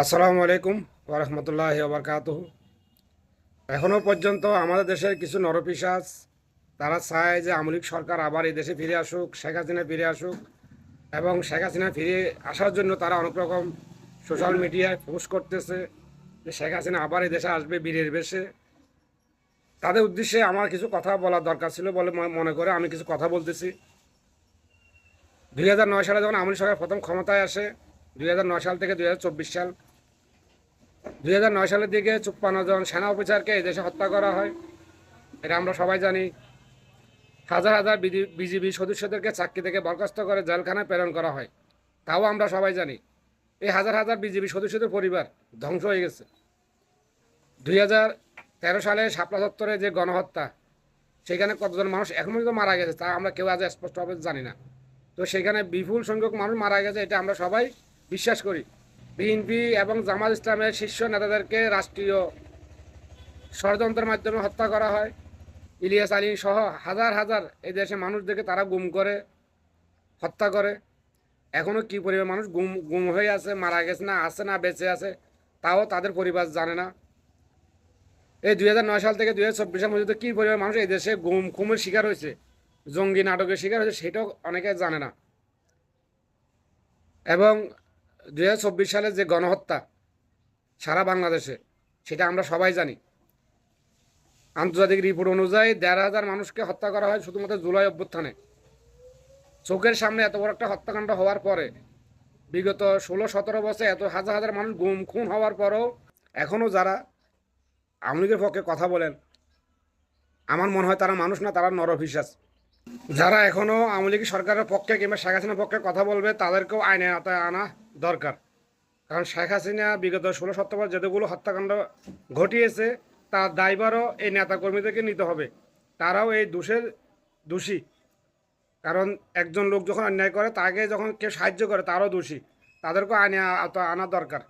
আসসালামু আলাইকুম ওয়া রাহমাতুল্লাহি ওয়া বারাকাতুহু। এখনও পর্যন্ত আমাদের দেশের কিছু নরপিশাচ তারা চায় যে আওয়ামী লীগ সরকার আবার এই দেশে ফিরে আসুক, শেখ হাসিনা ফিরে আসুক, এবং শেখ হাসিনা ফিরে আসার জন্য তারা অনেক রকম সোশ্যাল মিডিয়ায় পোস্ট করতেছে যে শেখ হাসিনা আবার এই দেশে আসবে বীরের বেশে। তাদের উদ্দেশ্যে আমার কিছু কথা বলার দরকার ছিল বলে মনে করে আমি কিছু কথা বলতেছি। 2009 সালে যখন আওয়ামী লীগ সরকার প্রথম ক্ষমতায় আসে, 2009 সাল থেকে 2024 সাল, 2009 সালের দিকে 56 জন সেনা অফিসারকে এই দেশে হত্যা করা হয়। এটা আমরা সবাই জানি। হাজার হাজার বিজিবি সদস্যদেরকে চাকরি থেকে বরখাস্ত করে জেলখানায় প্রেরণ করা হয়, তাও আমরা সবাই জানি। এই হাজার হাজার বিজিবি সদস্যদের পরিবার ধ্বংস হয়ে গেছে। 2013 সালে শাপলা চত্বরে যে গণহত্যা, সেখানে কতজন মানুষ এখন পর্যন্ত মারা গেছে তা আমরা কেউ আজ স্পষ্টভাবে জানি না। তো সেখানে বিপুল সংখ্যক মানুষ মারা গেছে, এটা আমরা সবাই বিশ্বাস করি। বিএনপি এবং জামাত ইসলামের শীর্ষ নেতাদেরকে রাষ্ট্রীয় ষড়যন্ত্রের মাধ্যমে হত্যা করা হয়। ইলিয়াস আলী সহ হাজার হাজার এই দেশে মানুষদেরকে তারা গুম করে হত্যা করে। এখনও কী পরিমাণ মানুষ গুম গুম হয়ে আছে, মারা গেছে, না আছে, না বেঁচে আছে, তাও তাদের পরিবার জানে না। এই 2009 সাল থেকে 2024 সাল পর্যন্ত কী পরিমাণ মানুষ এই দেশে খুনের শিকার হয়েছে, জঙ্গি নাটকের শিকার হয়েছে, সেটাও অনেকে জানে না। এবং 2024 সালে যে গণহত্যা সারা বাংলাদেশে, সেটা আমরা সবাই জানি। আন্তর্জাতিক রিপোর্ট অনুযায়ী 1,500 মানুষকে হত্যা করা হয় শুধুমাত্র জুলাই অভ্যুত্থানে। চোখের সামনে এত বড় একটা হত্যাকাণ্ড হওয়ার পরে, বিগত 16-17 বছর এত হাজার হাজার মানুষ গুম খুন হওয়ার পরেও এখনও যারা আওয়ামী লীগের পক্ষে কথা বলেন, আমার মনে হয় তারা মানুষ না, তারা নরপিশাচ। যারা এখনও আওয়ামী লীগ সরকারের পক্ষে কিংবা শেখ হাসিনার পক্ষে কথা বলবে, তাদেরকেও আইনে আওতায় আনা দরকার। কারণ শেখ হাসিনা বিগত 16-17 বছর যেগুলো হত্যাকাণ্ড ঘটিয়েছে, তার দায়ভারও এই নেতাকর্মীদেরকে নিতে হবে। তারাও এই দোষী। কারণ একজন লোক যখন অন্যায় করে, তাকে যখন কেউ সাহায্য করে, তারও দোষী। তাদেরকেও আইনে আওতায় আনা দরকার।